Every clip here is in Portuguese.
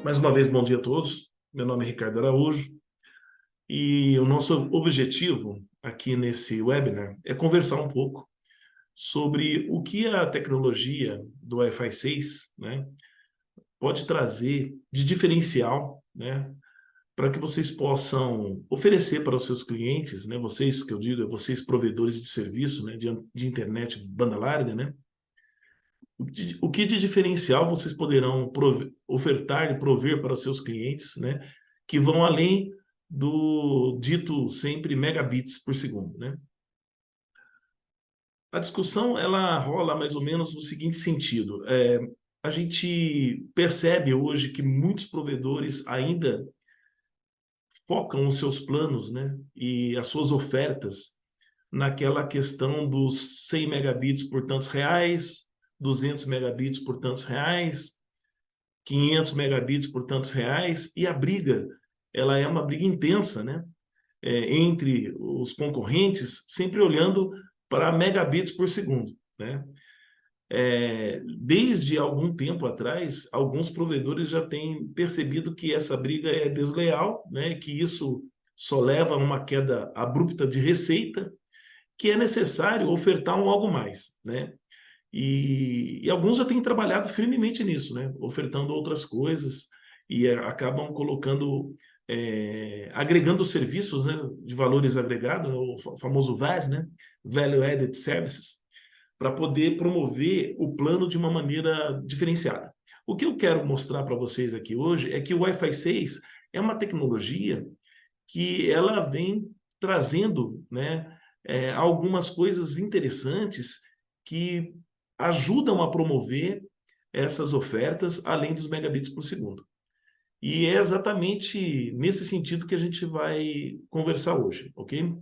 Mais uma vez, bom dia a todos. Meu nome é Ricardo Araújo e o nosso objetivo aqui nesse webinar é conversar um pouco sobre o que a tecnologia do Wi-Fi 6, né, pode trazer de diferencial, né, para que vocês possam oferecer para os seus clientes, né, vocês, que eu digo, vocês provedores de serviço, né, de internet banda larga, né, o que de diferencial vocês poderão ofertar e prover para os seus clientes, né, que vão além do dito sempre megabits por segundo, né? A discussão ela rola mais ou menos no seguinte sentido: a gente percebe hoje que muitos provedores ainda focam os seus planos, né, e as suas ofertas naquela questão dos 100 megabits por tantos reais, 200 megabits por tantos reais, 500 megabits por tantos reais, e a briga, ela é uma briga intensa, né? Entre os concorrentes, sempre olhando para megabits por segundo, né? Desde algum tempo atrás, alguns provedores já têm percebido que essa briga é desleal, né? Que isso só leva a uma queda abrupta de receita, que é necessário ofertar um algo mais, né? E alguns já têm trabalhado firmemente nisso, né? Ofertando outras coisas e acabam colocando, agregando serviços, né, de valores agregados, né, o famoso VAS, né? Value Added Services, para poder promover o plano de uma maneira diferenciada. O que eu quero mostrar para vocês aqui hoje é que o Wi-Fi 6 é uma tecnologia que ela vem trazendo, né, algumas coisas interessantes que ajudam a promover essas ofertas além dos megabits por segundo. E é exatamente nesse sentido que a gente vai conversar hoje, ok?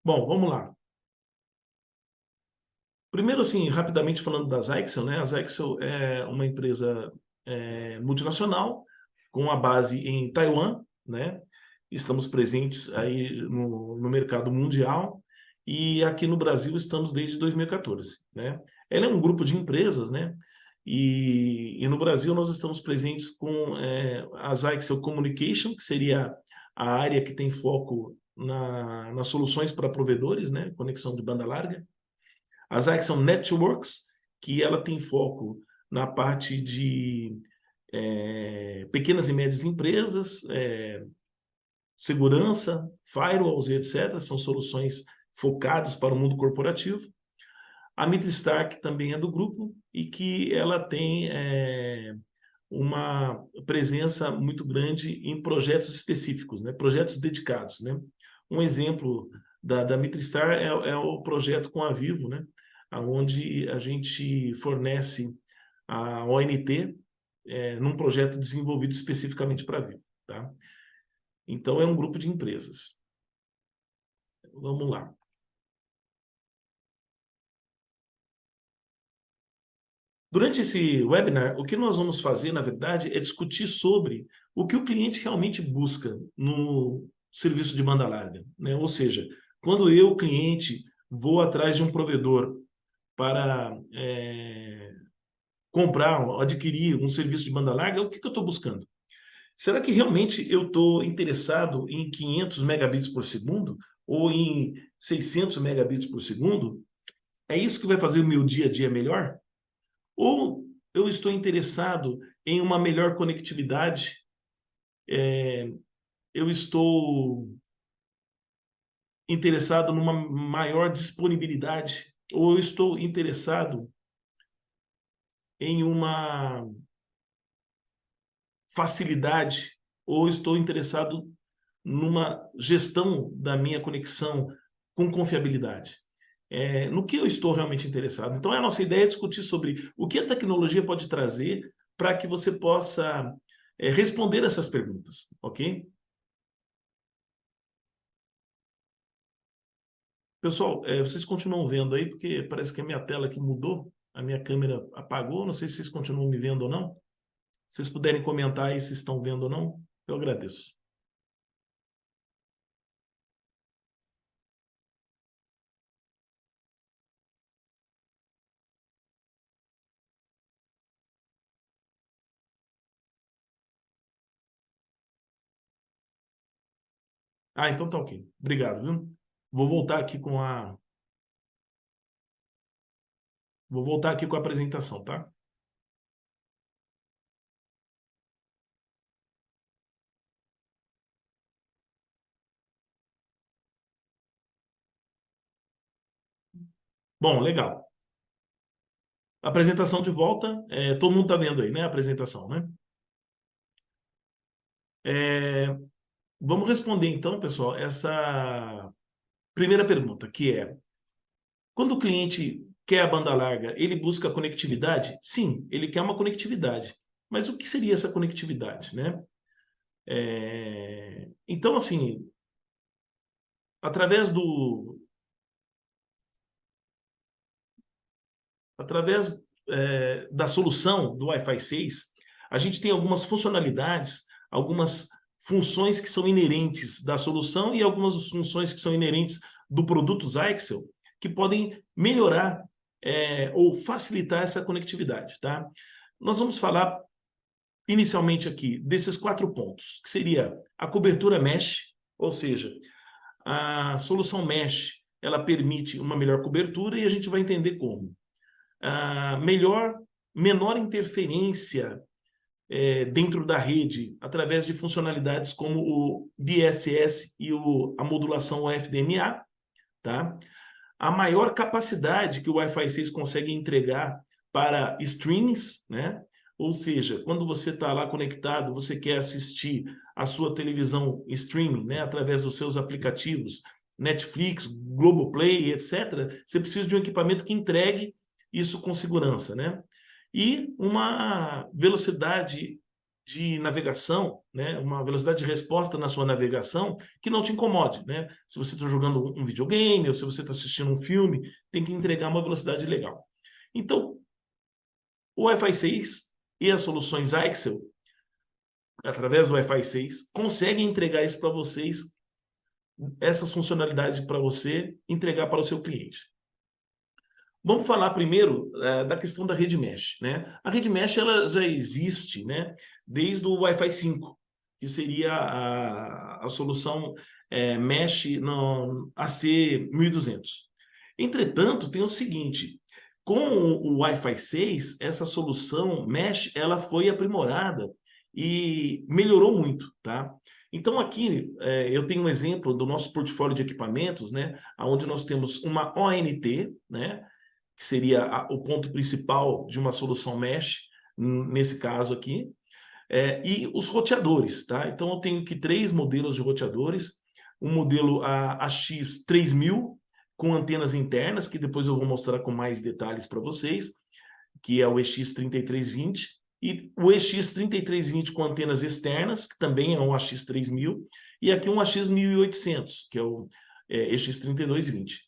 Bom, vamos lá. Primeiro, assim, rapidamente falando da Zyxel, né? A Zyxel é uma empresa multinacional com a base em Taiwan, né? Estamos presentes aí no mercado mundial e aqui no Brasil estamos desde 2014, né? Ela é um grupo de empresas, né? E no Brasil nós estamos presentes com a Zyxel Communication, que seria a área que tem foco nas soluções para provedores, né? Conexão de banda larga. A Zyxel Networks, que ela tem foco na parte de pequenas e médias empresas, segurança, firewalls e etc. São soluções focadas para o mundo corporativo. A Mitristar, que também é do grupo e que ela tem uma presença muito grande em projetos específicos, né? Projetos dedicados, né? Um exemplo da Mitristar é o projeto com a Vivo, né? Onde a gente fornece a ONT num projeto desenvolvido especificamente para a Vivo, tá? Então, é um grupo de empresas. Vamos lá. Durante esse webinar, o que nós vamos fazer, na verdade, é discutir sobre o que o cliente realmente busca no serviço de banda larga, né? Ou seja, quando eu, cliente, vou atrás de um provedor para comprar, adquirir um serviço de banda larga, o que eu estou buscando? Será que realmente eu estou interessado em 500 megabits por segundo ou em 600 megabits por segundo? É isso que vai fazer o meu dia a dia melhor? Ou eu estou interessado em uma melhor conectividade, eu estou interessado numa maior disponibilidade, ou eu estou interessado em uma facilidade, ou estou interessado numa gestão da minha conexão com confiabilidade. No que eu estou realmente interessado. Então, a nossa ideia é discutir sobre o que a tecnologia pode trazer para que você possa responder essas perguntas, ok? Pessoal, vocês continuam vendo aí, porque parece que a minha tela aqui mudou, a minha câmera apagou, não sei se vocês continuam me vendo ou não. Se vocês puderem comentar aí se estão vendo ou não, eu agradeço. Ah, então tá ok. Obrigado, viu? Vou voltar aqui com a... Vou voltar aqui com a apresentação, tá? Bom, legal. Apresentação de volta. Todo mundo tá vendo aí, né? A apresentação, né? É, vamos responder então, pessoal, essa primeira pergunta, que é: quando o cliente quer a banda larga, ele busca conectividade? Sim, ele quer uma conectividade. Mas o que seria essa conectividade, né? Então, assim, através do, através da solução do Wi-Fi 6, a gente tem algumas funcionalidades, algumas funções que são inerentes da solução e algumas funções que são inerentes do produto Zyxel, que podem melhorar ou facilitar essa conectividade, tá? Nós vamos falar inicialmente aqui desses 4 pontos, que seria a cobertura mesh, ou seja, a solução mesh, ela permite uma melhor cobertura e a gente vai entender como. Menor interferência dentro da rede, através de funcionalidades como o DSS e a modulação FDMA, tá? A maior capacidade que o Wi-Fi 6 consegue entregar para streamings, né? Ou seja, quando você está lá conectado, você quer assistir a sua televisão streaming, né? Através dos seus aplicativos, Netflix, Globoplay, etc., você precisa de um equipamento que entregue isso com segurança, né? E uma velocidade de navegação, né, uma velocidade de resposta na sua navegação que não te incomode, né? Se você está jogando um videogame ou se você está assistindo um filme, tem que entregar uma velocidade legal. Então, o Wi-Fi 6 e as soluções Ixel, através do Wi-Fi 6, conseguem entregar isso para vocês, essas funcionalidades para você entregar para o seu cliente. Vamos falar primeiro da questão da rede mesh, né? A rede mesh ela já existe, né? Desde o Wi-Fi 5, que seria a solução mesh no AC 1200. Entretanto, tem o seguinte: com o Wi-Fi 6, essa solução mesh ela foi aprimorada e melhorou muito, tá? Então aqui eu tenho um exemplo do nosso portfólio de equipamentos, né? Onde nós temos uma ONT, né? Que seria o ponto principal de uma solução mesh, nesse caso aqui, e os roteadores, tá? Então eu tenho aqui 3 modelos de roteadores, um modelo AX3000 com antenas internas, que depois eu vou mostrar com mais detalhes para vocês, que é o EX3320, e o EX3320 com antenas externas, que também é um AX3000, e aqui um AX1800, que é o EX3220.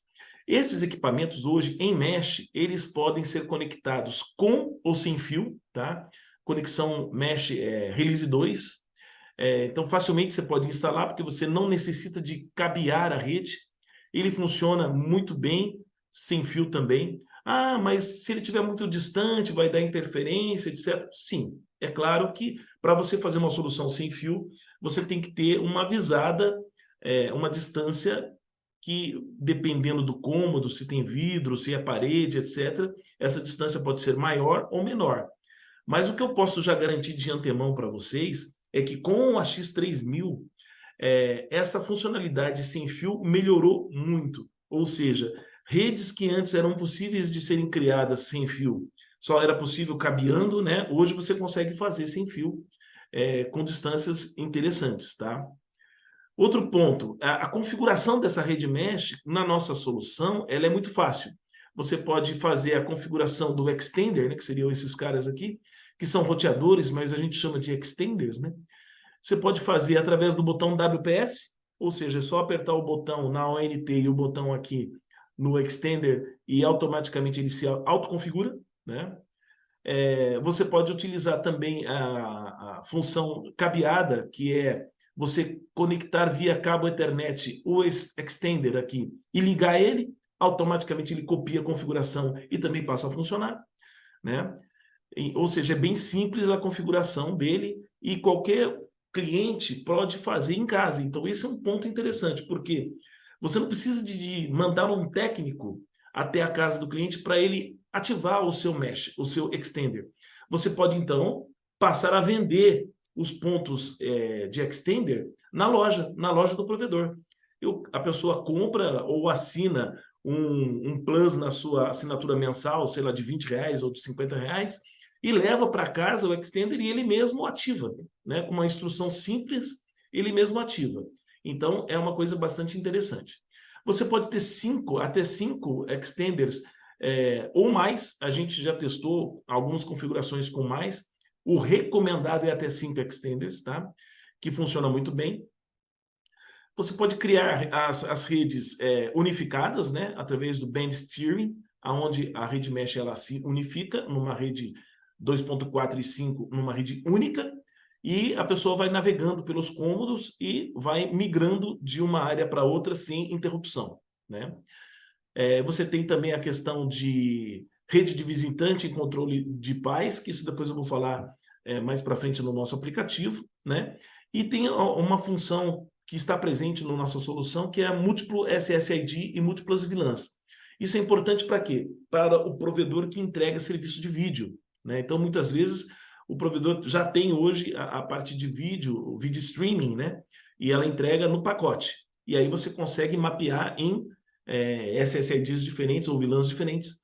Esses equipamentos hoje, em mesh, eles podem ser conectados com ou sem fio, tá? Conexão mesh Release 2. Então, facilmente você pode instalar, porque você não necessita de cabear a rede. Ele funciona muito bem, sem fio também. Ah, mas se ele estiver muito distante, vai dar interferência, etc. Sim, é claro que para você fazer uma solução sem fio, você tem que ter uma visada, uma distância que, dependendo do cômodo, se tem vidro, se é parede, etc., essa distância pode ser maior ou menor. Mas o que eu posso já garantir de antemão para vocês é que com a X3000, essa funcionalidade sem fio melhorou muito. Ou seja, redes que antes eram possíveis de serem criadas sem fio, só era possível cabeando, né? Hoje você consegue fazer sem fio, com distâncias interessantes, tá? Outro ponto, a configuração dessa rede mesh na nossa solução, ela é muito fácil. Você pode fazer a configuração do extender, né, que seriam esses caras aqui, que são roteadores, mas a gente chama de extenders, né? Você pode fazer através do botão WPS, ou seja, é só apertar o botão na ONT e o botão aqui no extender e automaticamente ele se autoconfigura, né? Você pode utilizar também a função cabeada, que é você conectar via cabo Ethernet o extender aqui e ligar ele, automaticamente ele copia a configuração e também passa a funcionar, né? Ou seja, é bem simples a configuração dele e qualquer cliente pode fazer em casa. Então, esse é um ponto interessante, porque você não precisa de mandar um técnico até a casa do cliente para ele ativar o seu mesh, o seu extender. Você pode, então, passar a vender os pontos de extender na loja do provedor. A pessoa compra ou assina um plus na sua assinatura mensal, sei lá, de R$ 20 ou de R$ 50, e leva para casa o extender e ele mesmo ativa, né? Com uma instrução simples, ele mesmo ativa. Então, é uma coisa bastante interessante. Você pode ter até cinco extenders ou mais. A gente já testou algumas configurações com mais. O recomendado é até 5 extenders, tá? Que funciona muito bem. Você pode criar as redes unificadas, né? Através do Band Steering, onde a rede mesh ela se unifica numa rede 2.4 e 5, numa rede única, e a pessoa vai navegando pelos cômodos e vai migrando de uma área para outra sem interrupção, né? Você tem também a questão de rede de visitante e controle de pais, que isso depois eu vou falar mais para frente no nosso aplicativo, né? E tem uma função que está presente na nossa solução, que é múltiplo SSID e múltiplas VLANs. Isso é importante para quê? Para o provedor que entrega serviço de vídeo, né? Então, muitas vezes, o provedor já tem hoje a parte de vídeo, vídeo streaming, né? E ela entrega no pacote. E aí você consegue mapear em SSIDs diferentes ou VLANs diferentes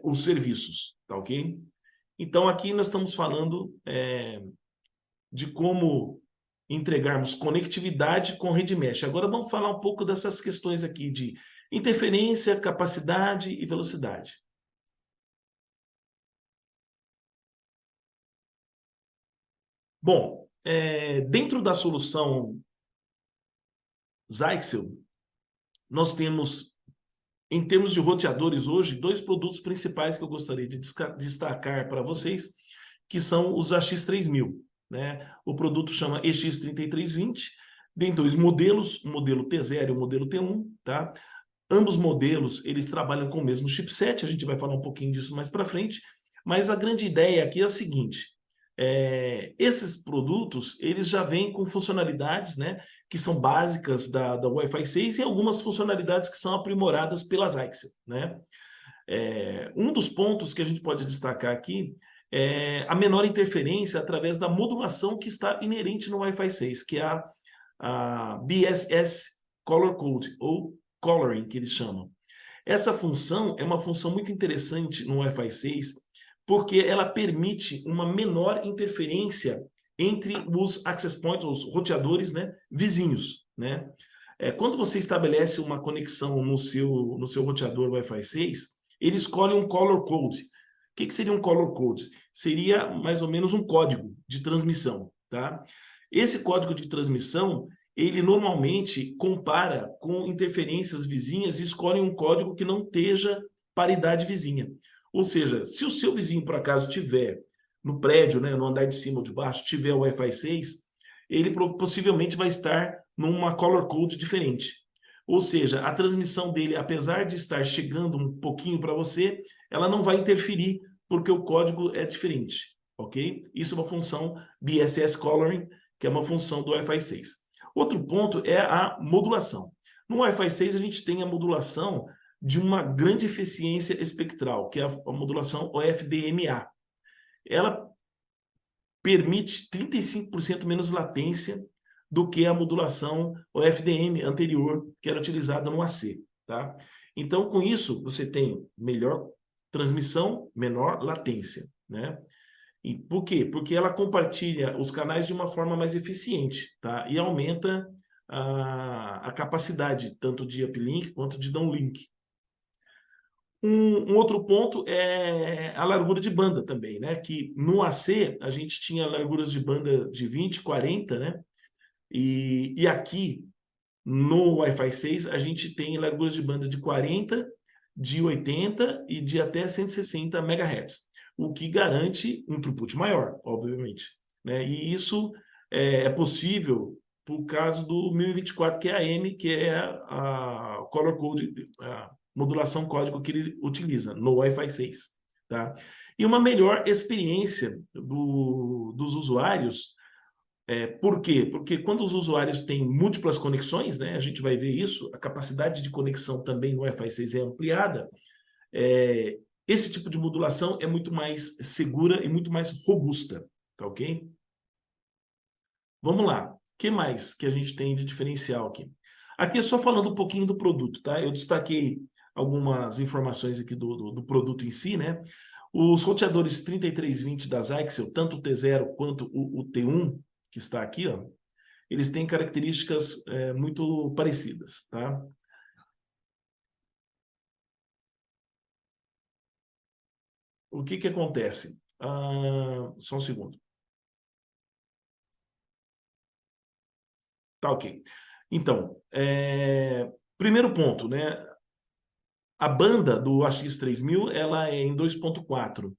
os serviços, tá ok? Então, aqui nós estamos falando de como entregarmos conectividade com rede mesh. Agora vamos falar um pouco dessas questões aqui de interferência, capacidade e velocidade. Bom, dentro da solução Zyxel, nós temos, em termos de roteadores hoje, dois produtos principais que eu gostaria de destacar para vocês, que são os AX3000, né? O produto chama EX3320, tem dois modelos, o modelo T0 e o modelo T1, tá? Ambos modelos, eles trabalham com o mesmo chipset, a gente vai falar um pouquinho disso mais para frente, mas a grande ideia aqui é a seguinte: esses produtos, eles já vêm com funcionalidades, né, que são básicas da Wi-Fi 6 e algumas funcionalidades que são aprimoradas pela Zyxel, né? Um dos pontos que a gente pode destacar aqui é a menor interferência através da modulação que está inerente no Wi-Fi 6, que é a BSS Color Code, ou Coloring, que eles chamam. Essa função é uma função muito interessante no Wi-Fi 6, porque ela permite uma menor interferência entre os access points, os roteadores, né, vizinhos, né? Quando você estabelece uma conexão no seu roteador Wi-Fi 6, ele escolhe um color code. O que seria um color code? Seria mais ou menos um código de transmissão, tá? Esse código de transmissão, ele normalmente compara com interferências vizinhas e escolhe um código que não esteja paridade vizinha. Ou seja, se o seu vizinho, por acaso, tiver no prédio, né, no andar de cima ou de baixo, tiver o Wi-Fi 6, ele possivelmente vai estar numa color code diferente. Ou seja, a transmissão dele, apesar de estar chegando um pouquinho para você, ela não vai interferir porque o código é diferente, ok? Isso é uma função BSS Coloring, que é uma função do Wi-Fi 6. Outro ponto é a modulação. No Wi-Fi 6, a gente tem a modulação de uma grande eficiência espectral, que é a modulação OFDMA. Ela permite 35% menos latência do que a modulação OFDM anterior, que era utilizada no AC, tá? Então, com isso, você tem melhor transmissão, menor latência, né? E por quê? Porque ela compartilha os canais de uma forma mais eficiente, tá? E aumenta a capacidade, tanto de uplink quanto de downlink. Um outro ponto é a largura de banda também, né? Que no AC a gente tinha larguras de banda de 20, 40, né? E aqui no Wi-Fi 6 a gente tem larguras de banda de 40, de 80 e de até 160 MHz, o que garante um throughput maior, obviamente, né? E isso é possível por causa do 1024 QAM, que é a Color Code, a modulação código que ele utiliza no Wi-Fi 6, tá? E uma melhor experiência dos usuários Por quê? Porque quando os usuários têm múltiplas conexões, né, a gente vai ver isso, a capacidade de conexão também no Wi-Fi 6 é ampliada, esse tipo de modulação é muito mais segura e muito mais robusta, tá ok? Vamos lá. O que mais que a gente tem de diferencial aqui? Aqui é só falando um pouquinho do produto, tá? Eu destaquei algumas informações aqui do produto em si, né? Os roteadores 3320 da Zyxel, tanto o T0 quanto o T1, que está aqui, ó, eles têm características muito parecidas, tá? O que que acontece? Só um segundo. Tá ok. Então, primeiro ponto, né? A banda do AX3000, ela é em 2.4,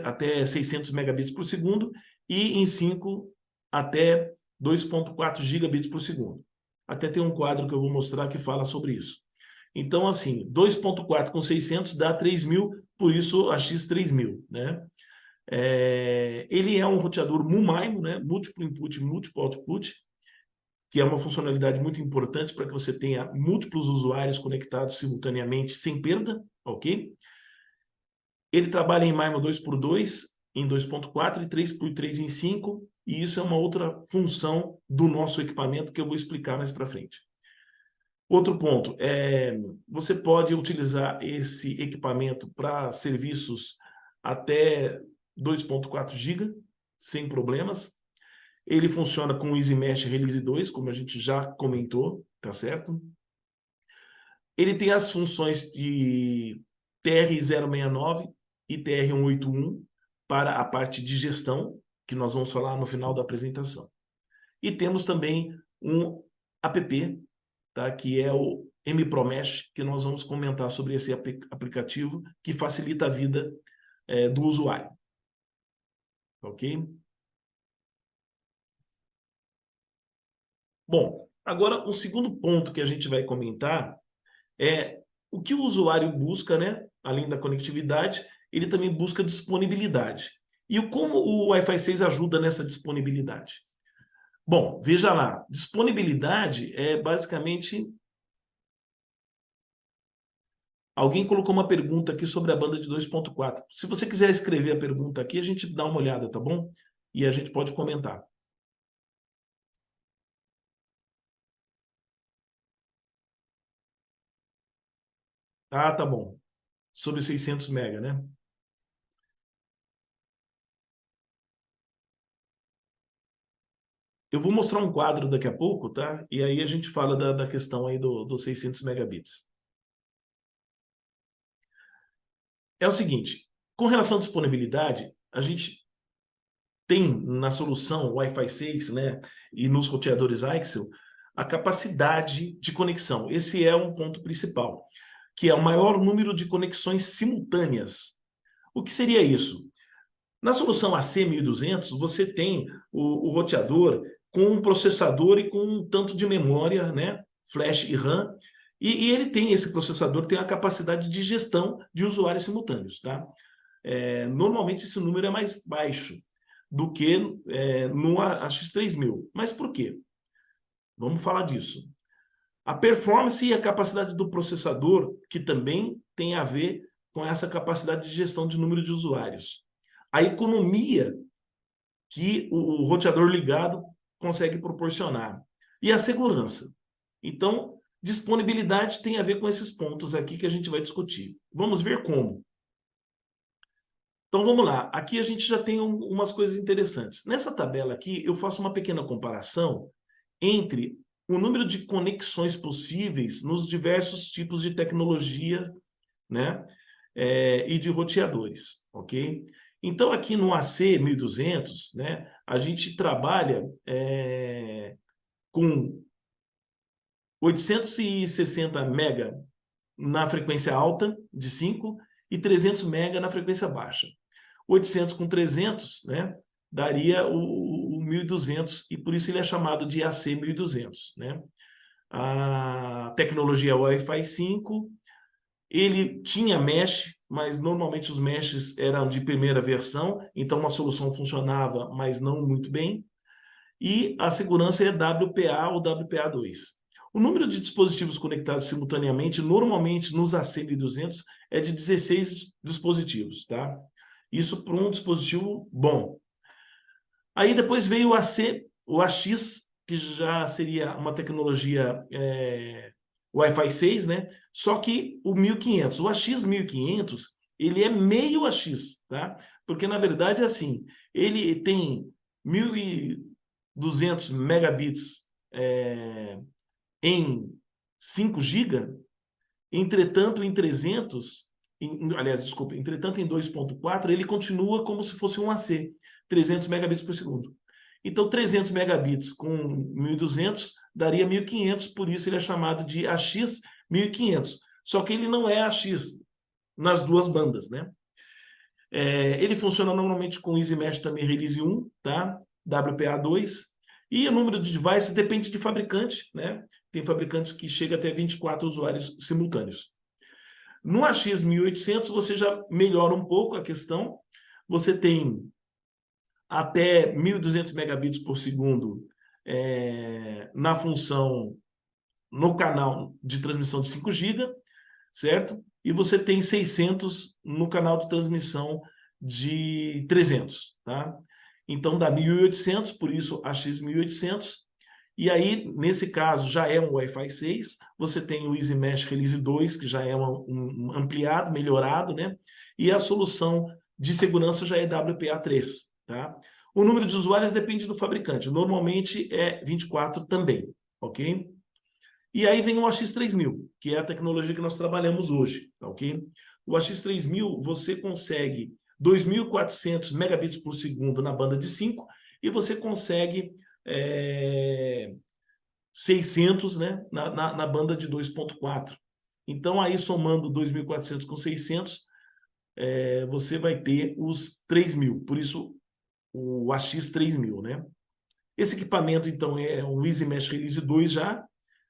até 600 megabits por segundo, e em 5 até 2.4 gigabits por segundo. Até tem um quadro que eu vou mostrar que fala sobre isso. Então, assim, 2.4 com 600 dá 3.000, por isso a X3000, né? Ele é um roteador MU-MIMO, né? Múltiplo input, múltiplo output, que é uma funcionalidade muito importante para que você tenha múltiplos usuários conectados simultaneamente sem perda, ok? Ele trabalha em MIMO 2x2, em 2.4 e 3x3 em 5, e isso é uma outra função do nosso equipamento que eu vou explicar mais para frente. Outro ponto, você pode utilizar esse equipamento para serviços até 2.4 GB, sem problemas. Ele funciona com o Easy Mesh Release 2, como a gente já comentou, tá certo? Ele tem as funções de TR-069 e TR-181 para a parte de gestão, que nós vamos falar no final da apresentação. E temos também um app, tá, que é o MProMesh, que nós vamos comentar sobre esse aplicativo que facilita a vida do usuário. Ok? Bom, agora o segundo ponto que a gente vai comentar é o que o usuário busca, né? Além da conectividade, ele também busca disponibilidade. E como o Wi-Fi 6 ajuda nessa disponibilidade? Bom, veja lá, disponibilidade é basicamente... Alguém colocou uma pergunta aqui sobre a banda de 2.4. Se você quiser escrever a pergunta aqui, a gente dá uma olhada, tá bom? E a gente pode comentar. Ah, tá bom. Sobre 600 mega, né? Eu vou mostrar um quadro daqui a pouco, tá? E aí a gente fala da questão aí dos 600 megabits. É o seguinte, com relação à disponibilidade, a gente tem na solução Wi-Fi 6, né, e nos roteadores Ixel, a capacidade de conexão. Esse é um ponto principal, que é o maior número de conexões simultâneas. O que seria isso? Na solução AC1200, você tem o roteador com um processador e com um tanto de memória, né, flash e RAM, e ele tem, esse processador tem a capacidade de gestão de usuários simultâneos, tá? Normalmente esse número é mais baixo do que no AX3000. Mas por quê? Vamos falar disso. A performance e a capacidade do processador, que também tem a ver com essa capacidade de gestão de número de usuários. A economia que o roteador ligado consegue proporcionar. E a segurança. Então, disponibilidade tem a ver com esses pontos aqui que a gente vai discutir. Vamos ver como. Então vamos lá, aqui a gente já tem umas coisas interessantes. Nessa tabela aqui eu faço uma pequena comparação entre o número de conexões possíveis nos diversos tipos de tecnologia, né, e de roteadores, ok? Então aqui no AC1200, né, a gente trabalha com 860 mega na frequência alta de 5 e 300 mega na frequência baixa. 800 com 300, né, daria o 1200, e por isso ele é chamado de AC 1200, né? A tecnologia Wi-Fi 5, ele tinha mesh, mas normalmente os meshes eram de primeira versão, então uma solução funcionava, mas não muito bem. e a segurança é WPA ou WPA2. O número de dispositivos conectados simultaneamente, normalmente nos AC1200, é de 16 dispositivos, tá? Isso para um dispositivo bom. Aí depois veio o AX, que já seria uma tecnologia Wi-Fi 6, né? Só que o 1500, o AX 1500, ele é meio AX, tá? Porque na verdade é assim, ele tem 1.200 megabits em 5 GB, entretanto em 300, aliás, desculpa, entretanto em 2.4, ele continua como se fosse um AC, 300 megabits por segundo. Então, 300 megabits com 1.200 daria 1.500, por isso ele é chamado de AX 1.500. Só que ele não é AX nas duas bandas, né? Ele funciona normalmente com EasyMesh também Release 1, tá? WPA2. E o número de devices depende de fabricante, né? Tem fabricantes que chegam até 24 usuários simultâneos. No AX 1800 você já melhora um pouco a questão. Você tem até 1.200 megabits por segundo na função, no canal de transmissão de 5 GB, certo? E você tem 600 no canal de transmissão de 300, tá? Então dá 1.800, por isso AX 1800. E aí, nesse caso, já é um Wi-Fi 6, você tem o EasyMesh Release 2, que já é um ampliado, melhorado, né? E a solução de segurança já é WPA3, tá? O número de usuários depende do fabricante, normalmente é 24 também, ok? E aí vem o AX3000, que é a tecnologia que nós trabalhamos hoje, tá ok? O AX3000, você consegue 2.400 megabits por segundo na banda de 5 e você consegue 600, né, na banda de 2.4. Então, aí somando 2.400 com 600, você vai ter os 3.000, por isso o AX3000, né? Esse equipamento, então, é um EasyMesh Release 2 já,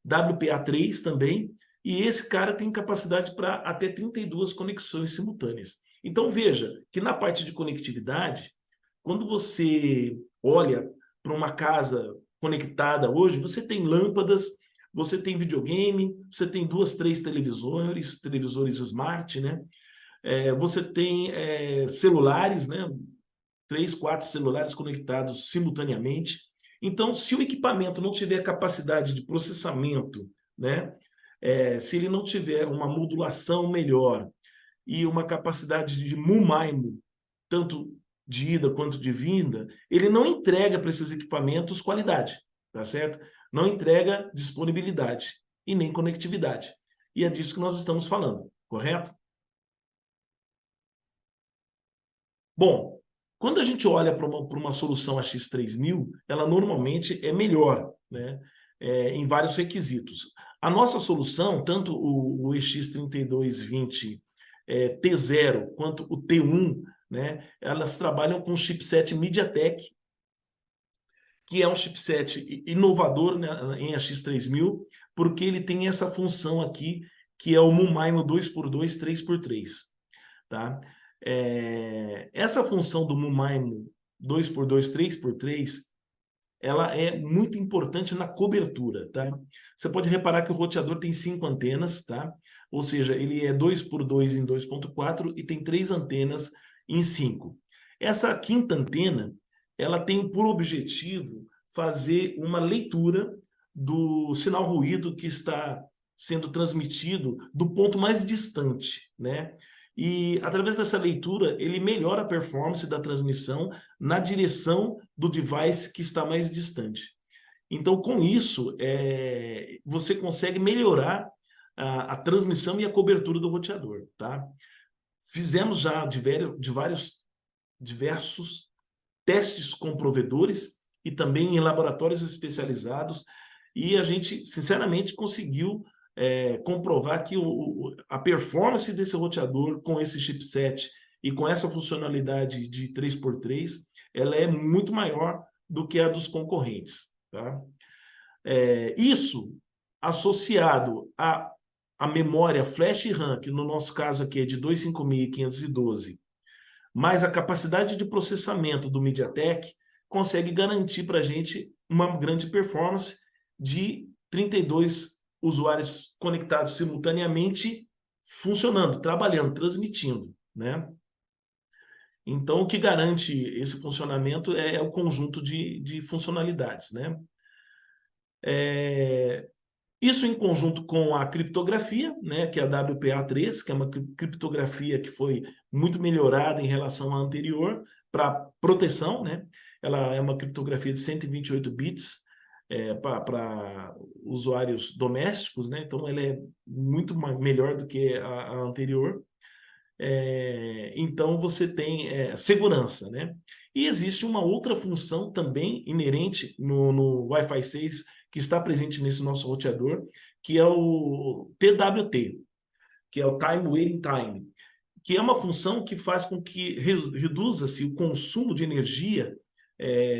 WPA3 também, e esse cara tem capacidade para até 32 conexões simultâneas. Então, veja que na parte de conectividade, quando você olha para uma casa conectada hoje, você tem lâmpadas, você tem videogame, você tem 2, 3 televisores smart, né? Você tem celulares, né? 3, 4 celulares conectados simultaneamente. Então, se o equipamento não tiver capacidade de processamento, né? Se ele não tiver uma modulação melhor e uma capacidade de MU-MIMO, tanto de ida quanto de vinda, ele não entrega para esses equipamentos qualidade, tá certo? Não entrega disponibilidade e nem conectividade. E é disso que nós estamos falando, correto? Bom, quando a gente olha para uma solução AX3000, ela normalmente é melhor, né? Em vários requisitos. A nossa solução, tanto o EX3220 T0 quanto o T1, né? Elas trabalham com chipset MediaTek, que é um chipset inovador, né, em AX3000, porque ele tem essa função aqui, que é o MU-MIMO 2x2, 3x3, tá? Essa função do MU-MIMO 2x2, 3x3, ela é muito importante na cobertura, tá? Você pode reparar que o roteador tem 5 antenas, tá? Ou seja, ele é 2x2 em 2.4 e tem 3 antenas em 5. Essa quinta antena, ela tem por objetivo fazer uma leitura do sinal ruído que está sendo transmitido do ponto mais distante, né? E através dessa leitura, ele melhora a performance da transmissão na direção do device que está mais distante. Então, com isso, você consegue melhorar a transmissão e a cobertura do roteador, tá? Fizemos já diversos testes com provedores e também em laboratórios especializados, e a gente, sinceramente, conseguiu comprovar que a performance desse roteador com esse chipset e com essa funcionalidade de 3x3, ela é muito maior do que a dos concorrentes, tá? Isso associado à memória flash e RAM, que no nosso caso aqui é de 255.512, mais a capacidade de processamento do MediaTek, consegue garantir para a gente uma grande performance de 32 usuários conectados simultaneamente, funcionando, trabalhando, transmitindo, né? Então, o que garante esse funcionamento é o conjunto de funcionalidades, né? Isso em conjunto com a criptografia, né, que é a WPA3, que é uma criptografia que foi muito melhorada em relação à anterior para proteção, né? Ela é uma criptografia de 128 bits para usuários domésticos, né? Então ela é muito melhor do que a anterior. Então você tem segurança, né? E existe uma outra função também inerente no Wi-Fi 6 que está presente nesse nosso roteador, que é o TWT, que é o Time Waiting Time, que é uma função que faz com que reduza-se o consumo de energia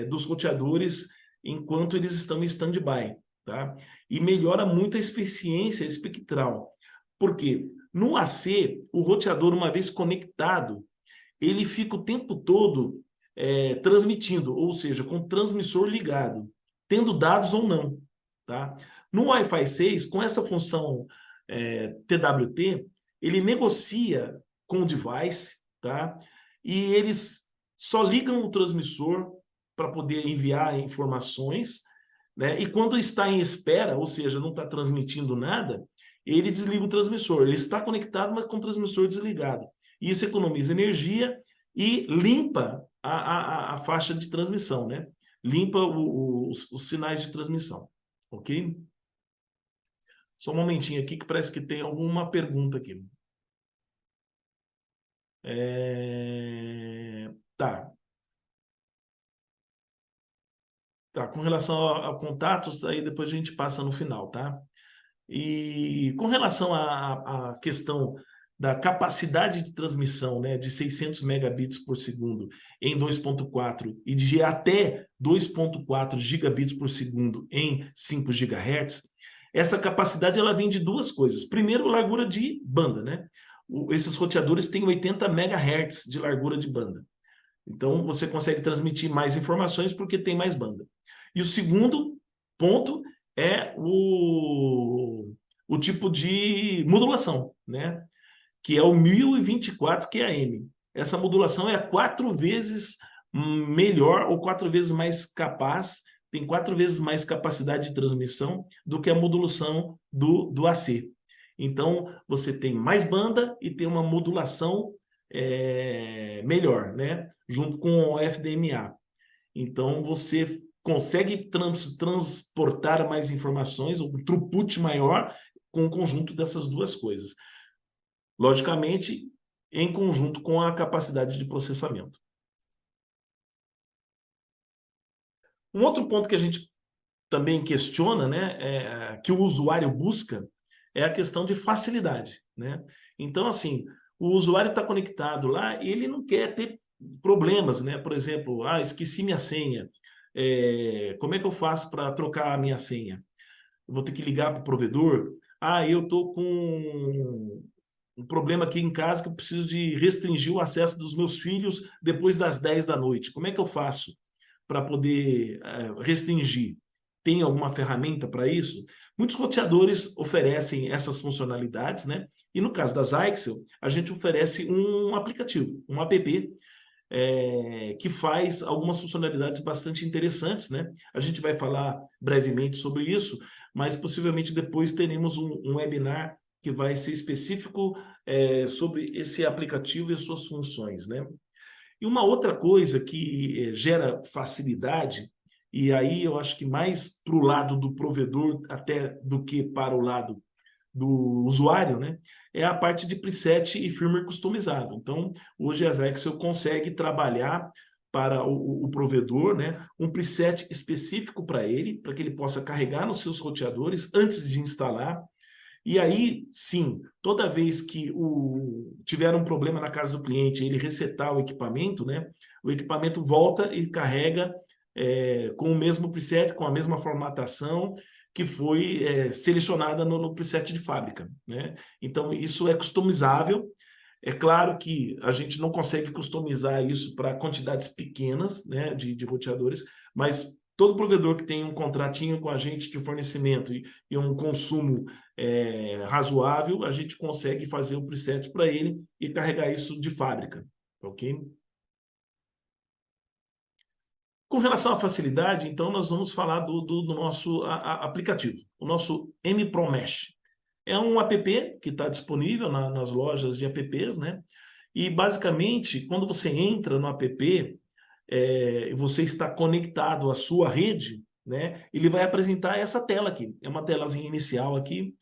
dos roteadores enquanto eles estão em stand-by, tá? E melhora muito a eficiência espectral. Por quê? No AC, o roteador, uma vez conectado, ele fica o tempo todo transmitindo, ou seja, com o transmissor ligado, tendo dados ou não. Tá? No Wi-Fi 6, com essa função TWT, ele negocia com o device, tá? E eles só ligam o transmissor para poder enviar informações, né? E quando está em espera, ou seja, não está transmitindo nada, ele desliga o transmissor. Ele está conectado, mas com o transmissor desligado. Isso economiza energia e limpa a faixa de transmissão, né? Limpa os sinais de transmissão, ok? Só um momentinho aqui que parece que tem alguma pergunta aqui. Tá. Tá, com relação a contatos, aí depois a gente passa no final, tá? E com relação à questão da capacidade de transmissão, né, de 600 megabits por segundo em 2.4 e de até 2.4 gigabits por segundo em 5 gigahertz, essa capacidade ela vem de duas coisas. Primeiro, largura de banda, né? Esses roteadores têm 80 megahertz de largura de banda. Então, você consegue transmitir mais informações porque tem mais banda. E o segundo ponto é o tipo de modulação, né? Que é o 1024 QAM. Essa modulação é 4 vezes melhor ou 4 vezes mais capaz, tem 4 vezes mais capacidade de transmissão do que a modulação do AC. Então, você tem mais banda e tem uma modulação melhor, né? Junto com o FDMA. Então, você consegue transportar mais informações, um throughput maior com o conjunto dessas duas coisas. Logicamente, em conjunto com a capacidade de processamento. Um outro ponto que a gente também questiona, né, que o usuário busca, é a questão de facilidade, né? Então, assim, o usuário está conectado lá e ele não quer ter problemas, né? Por exemplo, esqueci minha senha. Como é que eu faço para trocar a minha senha? Eu vou ter que ligar para o provedor? Eu estou com um problema aqui em casa que eu preciso de restringir o acesso dos meus filhos depois das 10 da noite. Como é que eu faço para poder restringir? Tem alguma ferramenta para isso? Muitos roteadores oferecem essas funcionalidades, né? E no caso das Ixel, a gente oferece um aplicativo, um app, que faz algumas funcionalidades bastante interessantes, né? A gente vai falar brevemente sobre isso, mas possivelmente depois teremos um webinar que vai ser específico sobre esse aplicativo e suas funções, né? E uma outra coisa que gera facilidade, e aí eu acho que mais para o lado do provedor até do que para o lado do usuário, né? É a parte de preset e firmware customizado. Então, hoje a Zexel consegue trabalhar para o provedor, né? Um preset específico para ele, para que ele possa carregar nos seus roteadores antes de instalar. E aí, sim, toda vez que tiver um problema na casa do cliente, ele resetar o equipamento, né? O equipamento volta e carrega com o mesmo preset, com a mesma formatação que foi selecionada no preset de fábrica, né? Então, isso é customizável. É claro que a gente não consegue customizar isso para quantidades pequenas, né, de roteadores, mas todo provedor que tem um contratinho com a gente de fornecimento e um consumo razoável, a gente consegue fazer o preset para ele e carregar isso de fábrica, ok? Com relação à facilidade, então, nós vamos falar do nosso aplicativo, o nosso MProMesh. É um app que está disponível nas lojas de apps, né? E, basicamente, quando você entra no app, você está conectado à sua rede, né? Ele vai apresentar essa tela aqui. É uma telazinha inicial aqui,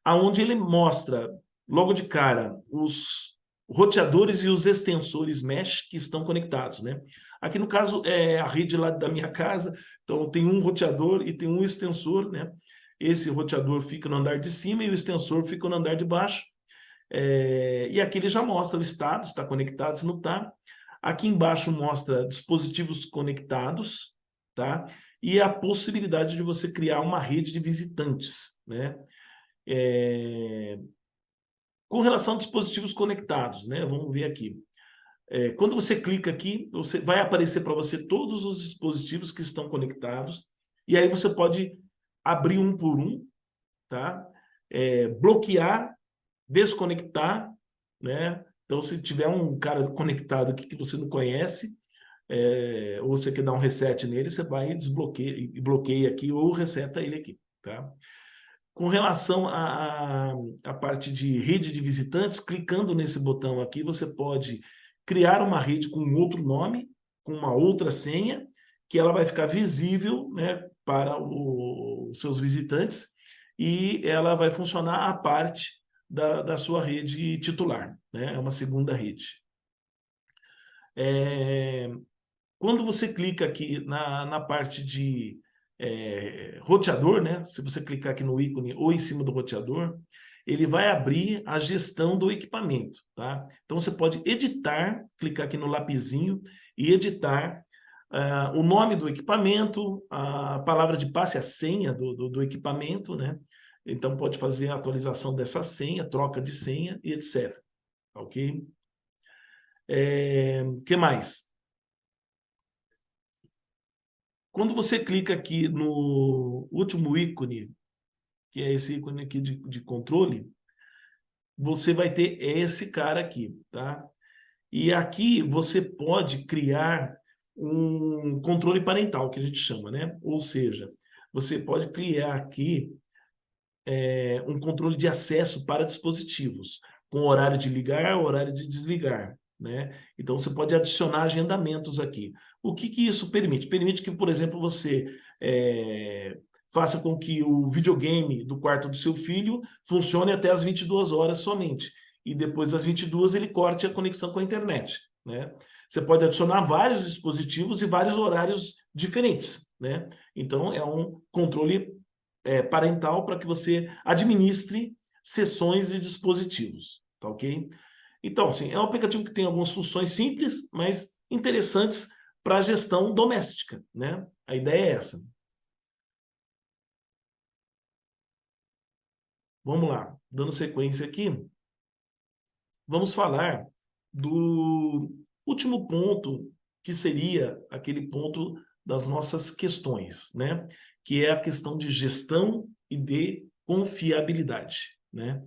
aonde ele mostra, logo de cara, os roteadores e os extensores mesh que estão conectados, né? Aqui, no caso, é a rede lá da minha casa, então tem um roteador e tem um extensor, né? Esse roteador fica no andar de cima e o extensor fica no andar de baixo. E aqui ele já mostra o estado, está conectado, se não está. Aqui embaixo mostra dispositivos conectados, tá? E a possibilidade de você criar uma rede de visitantes, né? Com relação a dispositivos conectados, né? Vamos ver aqui. Quando você clica aqui, vai aparecer para você todos os dispositivos que estão conectados, e aí você pode abrir um por um, tá? Bloquear, desconectar, né? Então, se tiver um cara conectado aqui que você não conhece, ou você quer dar um reset nele, você vai e desbloqueia, e bloqueia aqui ou reseta ele aqui, tá? Com relação à parte de rede de visitantes, clicando nesse botão aqui, você pode criar uma rede com outro nome, com uma outra senha, que ela vai ficar visível, né, para os seus visitantes, e ela vai funcionar à parte da sua rede titular, né? É uma segunda rede. Quando você clica aqui na parte de roteador, né? Se você clicar aqui no ícone ou em cima do roteador, ele vai abrir a gestão do equipamento, tá? Então você pode editar, clicar aqui no lapisinho e editar o nome do equipamento, a palavra de passe, a senha do equipamento, né? Então pode fazer a atualização dessa senha, troca de senha e etc. Ok? Que mais? Quando você clica aqui no último ícone, que é esse ícone aqui de controle, você vai ter esse cara aqui, tá? E aqui você pode criar um controle parental, que a gente chama, né? Ou seja, você pode criar aqui um controle de acesso para dispositivos, com horário de ligar, horário de desligar, né? Então, você pode adicionar agendamentos aqui. O que isso permite? Permite que, por exemplo, você faça com que o videogame do quarto do seu filho funcione até as 22 horas somente, e depois das 22 ele corte a conexão com a internet, né? Você pode adicionar vários dispositivos e vários horários diferentes, né? Então, é um controle parental para que você administre sessões de dispositivos, tá ok? Então, assim, é um aplicativo que tem algumas funções simples, mas interessantes para a gestão doméstica, né? A ideia é essa. Vamos lá, dando sequência aqui, vamos falar do último ponto, que seria aquele ponto das nossas questões, né? Que é a questão de gestão e de confiabilidade, né?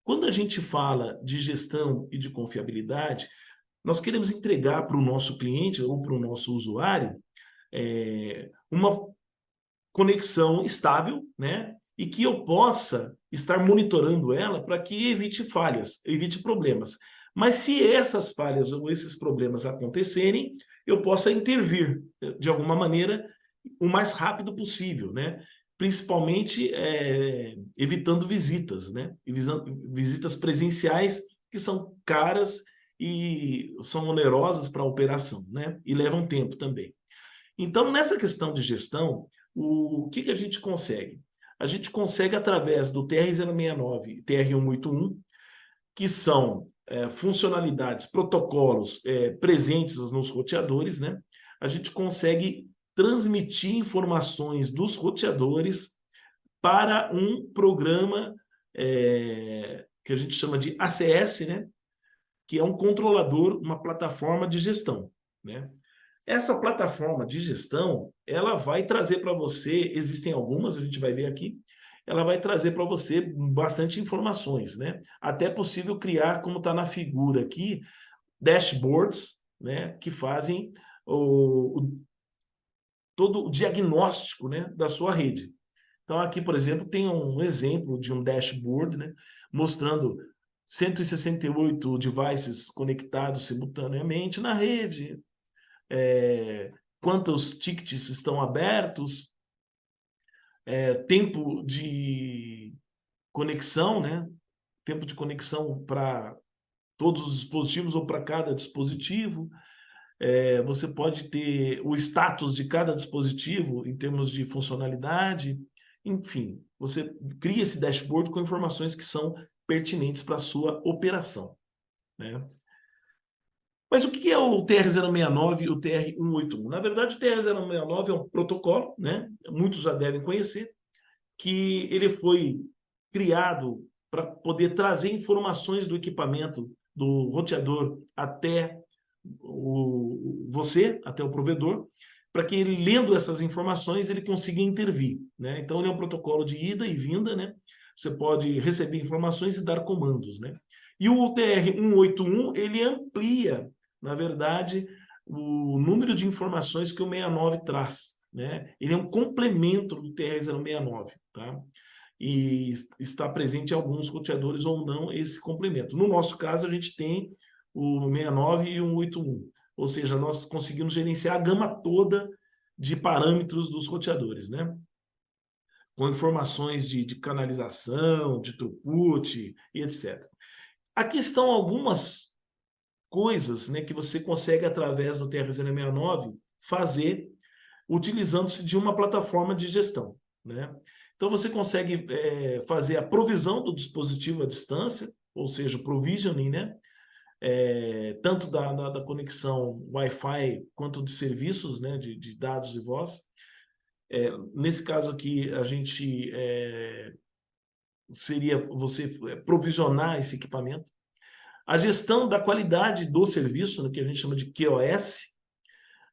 Quando a gente fala de gestão e de confiabilidade, nós queremos entregar para o nosso cliente ou para o nosso usuário uma conexão estável, né? E que eu possa estar monitorando ela para que evite falhas, evite problemas. Mas se essas falhas ou esses problemas acontecerem, eu possa intervir de alguma maneira o mais rápido possível, né? Principalmente evitando visitas, né? Visitas presenciais que são caras e são onerosas para a operação, né? E levam tempo também. Então, nessa questão de gestão, o que a gente consegue? A gente consegue, através do TR-069 e TR-181, que são funcionalidades, protocolos presentes nos roteadores, né? A gente consegue transmitir informações dos roteadores para um programa que a gente chama de ACS, né? Que é um controlador, uma plataforma de gestão, né? Essa plataforma de gestão, ela vai trazer para você, existem algumas, a gente vai ver aqui, ela vai trazer para você bastante informações, né? Até é possível criar, como está na figura aqui, dashboards, né, que fazem todo o diagnóstico, né, da sua rede. Então, aqui, por exemplo, tem um exemplo de um dashboard, né, mostrando 168 devices conectados simultaneamente na rede, quantos tickets estão abertos, tempo de conexão, né, tempo de conexão para todos os dispositivos ou para cada dispositivo. Você pode ter o status de cada dispositivo em termos de funcionalidade, enfim, você cria esse dashboard com informações que são pertinentes para a sua operação, né? Mas o que é o TR-069 e o TR-181? Na verdade, o TR-069 é um protocolo, né? Muitos já devem conhecer, que ele foi criado para poder trazer informações do equipamento do roteador até você, até o provedor, para que ele, lendo essas informações, ele consiga intervir, né? Então, ele é um protocolo de ida e vinda, né? Você pode receber informações e dar comandos, né? E o TR-181, ele amplia, na verdade, o número de informações que o 69 traz, né? Ele é um complemento do TR-069, tá? E está presente em alguns roteadores ou não esse complemento. No nosso caso, a gente tem o 69 e o 181, ou seja, nós conseguimos gerenciar a gama toda de parâmetros dos roteadores, né? Com informações de canalização, de throughput e etc. Aqui estão algumas coisas, né, que você consegue, através do TR-069, fazer utilizando-se de uma plataforma de gestão, né? Então, você consegue fazer a provisão do dispositivo à distância, ou seja, o provisioning, né? Tanto da conexão Wi-Fi quanto de serviços, né, de dados e voz. Nesse caso aqui, a gente seria você provisionar esse equipamento. A gestão da qualidade do serviço, né, que a gente chama de QoS.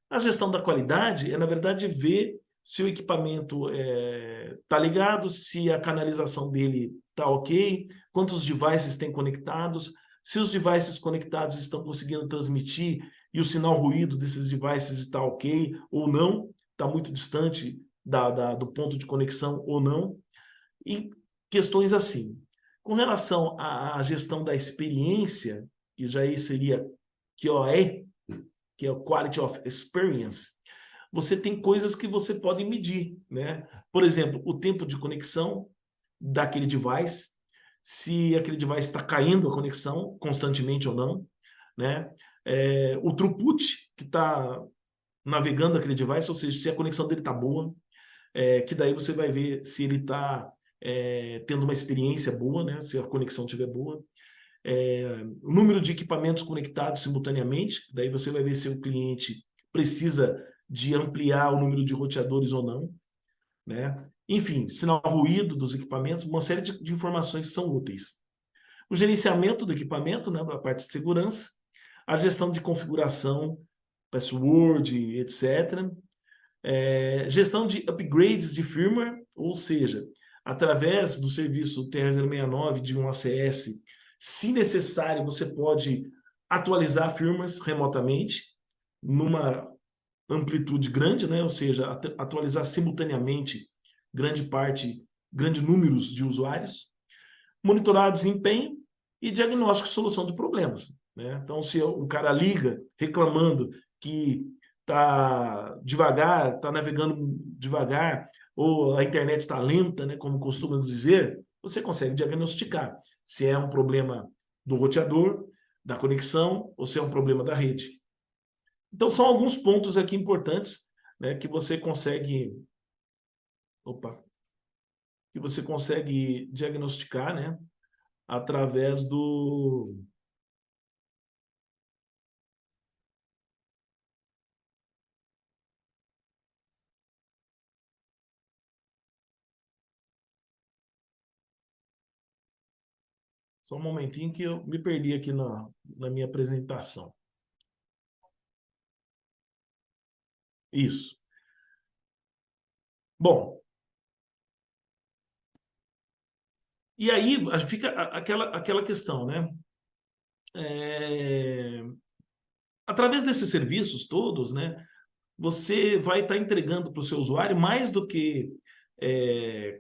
A gestão da qualidade é, na verdade, ver se o equipamento está ligado, se a canalização dele está ok, quantos devices tem conectados, se os devices conectados estão conseguindo transmitir e o sinal ruído desses devices está ok ou não, está muito distante do ponto de conexão ou não, e questões assim. Com relação à gestão da experiência, que já aí seria QoE, que é o Quality of Experience, você tem coisas que você pode medir, né? Por exemplo, o tempo de conexão daquele device, se aquele device está caindo a conexão constantemente ou não, né? O throughput que está navegando aquele device, ou seja, se a conexão dele está boa, que daí você vai ver se ele está tendo uma experiência boa, né? Se a conexão estiver boa. O número de equipamentos conectados simultaneamente, daí você vai ver se o cliente precisa de ampliar o número de roteadores ou não, né? Enfim, sinal ruído dos equipamentos, uma série de informações que são úteis. O gerenciamento do equipamento, né, a parte de segurança, a gestão de configuração, password, etc. Gestão de upgrades de firmware, ou seja, através do serviço TR-069 de um ACS, se necessário, você pode atualizar firmwares remotamente, numa amplitude grande, né? Ou seja, atualizar simultaneamente grande números de usuários, monitorar desempenho e diagnóstico e solução de problemas, né? Então, se o cara liga reclamando que está devagar, está navegando devagar, ou a internet está lenta, né, como costumam dizer, você consegue diagnosticar se é um problema do roteador, da conexão, ou se é um problema da rede. Então, são alguns pontos aqui importantes, né, opa, que você consegue diagnosticar, né, através do. Só um momentinho que eu me perdi aqui na minha apresentação. Isso. Bom, e aí fica aquela questão, né? É, através desses serviços todos, né, você vai estar entregando para o seu usuário mais do que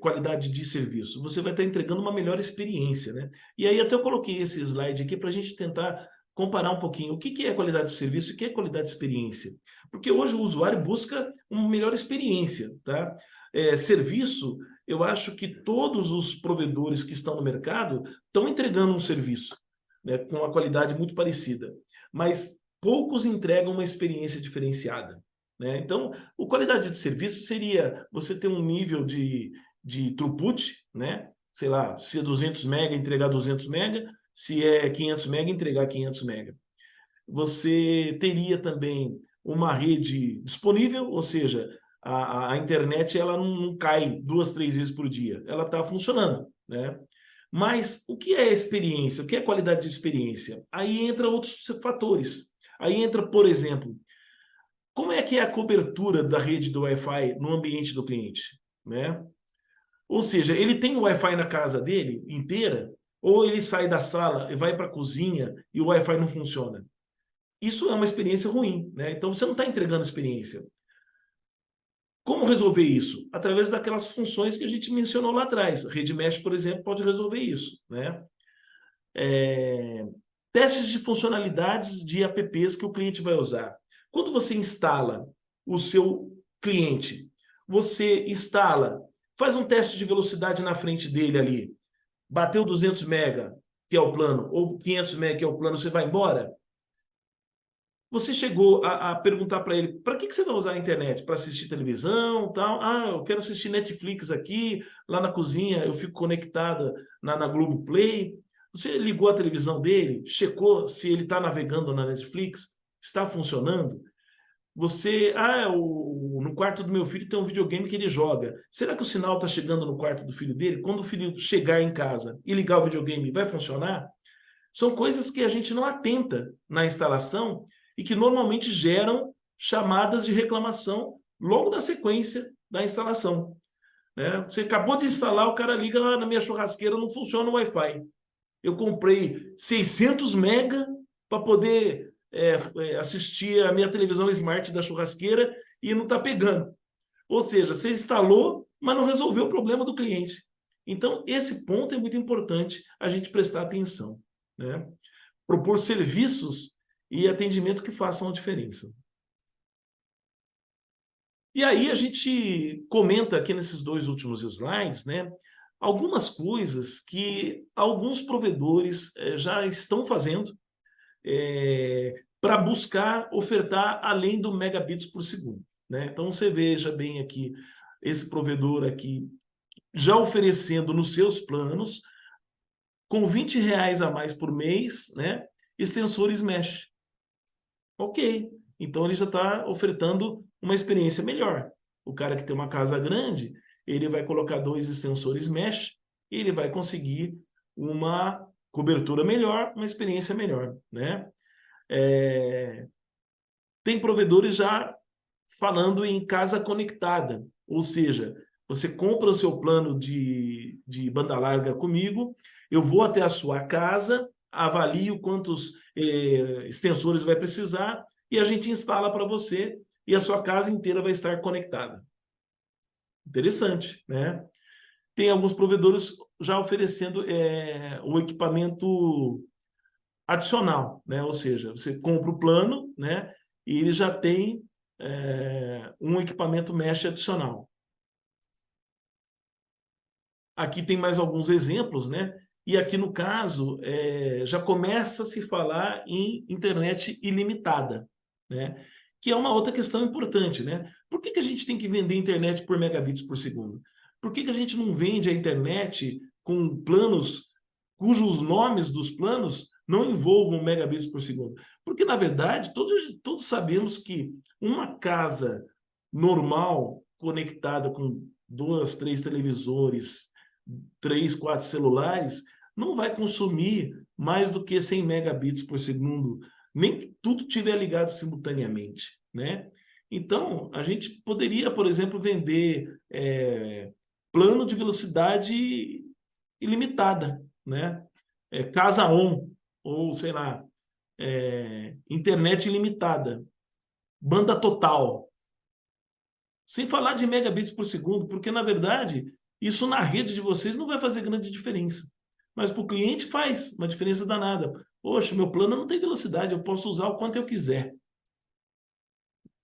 qualidade de serviço, você vai estar entregando uma melhor experiência, né? E aí até eu coloquei esse slide aqui para a gente tentar comparar um pouquinho o que é qualidade de serviço e o que é qualidade de experiência. Porque hoje o usuário busca uma melhor experiência, tá? Serviço, eu acho que todos os provedores que estão no mercado estão entregando um serviço, né, com uma qualidade muito parecida, mas poucos entregam uma experiência diferenciada, né? Então, a qualidade de serviço seria você ter um nível de throughput, né? Sei lá, se é 200 mega, entregar 200 mega, se é 500 mega, entregar 500 mega. Você teria também uma rede disponível, ou seja, a internet ela não cai 2, 3 vezes por dia, ela está funcionando, né? Mas o que é experiência? O que é qualidade de experiência? Aí entra outros fatores. Aí entra, por exemplo, como é que é a cobertura da rede do Wi-Fi no ambiente do cliente, né? Ou seja, ele tem o Wi-Fi na casa dele inteira, ou ele sai da sala e vai para a cozinha e o Wi-Fi não funciona. Isso é uma experiência ruim, né? Então você não está entregando experiência. Como resolver isso? Através daquelas funções que a gente mencionou lá atrás. A rede mesh, por exemplo, pode resolver isso, né? Testes de funcionalidades de apps que o cliente vai usar. Quando você instala o seu cliente, você instala, faz um teste de velocidade na frente dele ali, bateu 200 mega, que é o plano, ou 500 mega, que é o plano, você vai embora. Você chegou a perguntar para ele, para que você vai usar a internet? Para assistir televisão, tal? Ah, eu quero assistir Netflix aqui, lá na cozinha, eu fico conectada na Globoplay. Você ligou a televisão dele, checou se ele está navegando na Netflix, está funcionando? No quarto do meu filho tem um videogame que ele joga. Será que o sinal está chegando no quarto do filho dele? Quando o filho chegar em casa e ligar o videogame, vai funcionar? São coisas que a gente não atenta na instalação e que normalmente geram chamadas de reclamação logo na sequência da instalação, né? Você acabou de instalar, o cara liga na minha churrasqueira, não funciona o Wi-Fi. Eu comprei 600 mega para poder assistir a minha televisão smart da churrasqueira e não está pegando. Ou seja, você instalou, mas não resolveu o problema do cliente. Então, esse ponto é muito importante a gente prestar atenção, né? Propor serviços e atendimento que façam a diferença. E aí a gente comenta aqui nesses 2 últimos slides, né, algumas coisas que alguns provedores já estão fazendo para buscar ofertar além do megabits por segundo, né? Então você veja bem aqui esse provedor aqui já oferecendo nos seus planos com R$ 20 a mais por mês, né, extensores mesh. Ok, então ele já está ofertando uma experiência melhor. O cara que tem uma casa grande, ele vai colocar 2 extensores mesh e ele vai conseguir uma cobertura melhor, uma experiência melhor, né? Tem provedores já falando em casa conectada, ou seja, você compra o seu plano de banda larga comigo, eu vou até a sua casa, avalio quantos extensores vai precisar e a gente instala para você e a sua casa inteira vai estar conectada. Interessante, né? Tem alguns provedores já oferecendo o equipamento adicional, né? Ou seja, você compra o plano, né? E ele já tem um equipamento mesh adicional. Aqui tem mais alguns exemplos, né? E aqui no caso já começa a se falar em internet ilimitada, né? Que é uma outra questão importante, né? Por que a gente tem que vender internet por megabits por segundo? Por que a gente não vende a internet com planos cujos nomes dos planos não envolvam megabits por segundo? Porque, na verdade, todos sabemos que uma casa normal, conectada com 2, 3 televisores, 3, 4 celulares, não vai consumir mais do que 100 megabits por segundo, nem que tudo estiver ligado simultaneamente, né? Então, a gente poderia, por exemplo, vender plano de velocidade ilimitada, né? Casa on, ou sei lá, internet ilimitada, banda total, sem falar de megabits por segundo, porque na verdade isso na rede de vocês não vai fazer grande diferença, mas para o cliente faz uma diferença danada. Poxa, meu plano não tem velocidade, eu posso usar o quanto eu quiser.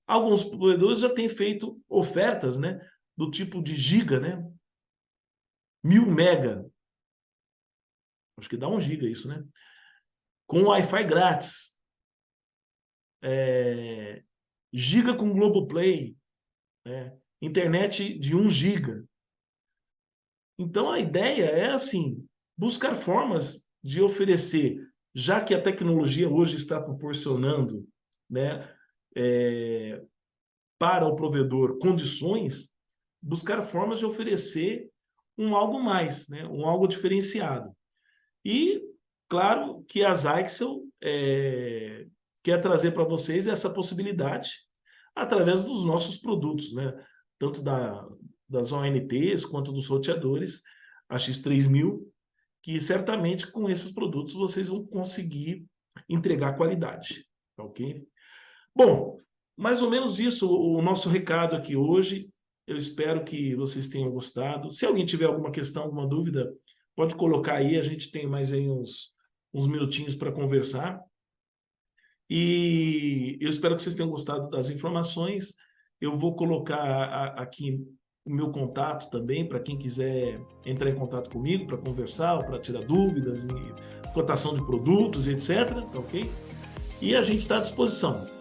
Alguns provedores já têm feito ofertas, né, do tipo de giga, né, 1000 mega, acho que dá 1 giga isso, né, com Wi-Fi grátis, giga com Globoplay, né, internet de 1 giga. Então a ideia é assim, buscar formas de oferecer, já que a tecnologia hoje está proporcionando, né, para o provedor condições, buscar formas de oferecer um algo mais, né, um algo diferenciado. E claro que a Zyxel quer trazer para vocês essa possibilidade através dos nossos produtos, né? Tanto das ONTs quanto dos roteadores, a X3000, que certamente com esses produtos vocês vão conseguir entregar qualidade, tá ok? Bom, mais ou menos isso o nosso recado aqui hoje. Eu espero que vocês tenham gostado. Se alguém tiver alguma questão, alguma dúvida, pode colocar aí, a gente tem mais aí uns minutinhos para conversar. E eu espero que vocês tenham gostado das informações. Eu vou colocar aqui o meu contato também, para quem quiser entrar em contato comigo, para conversar, para tirar dúvidas, cotação de produtos, etc. Tá ok? E a gente está à disposição.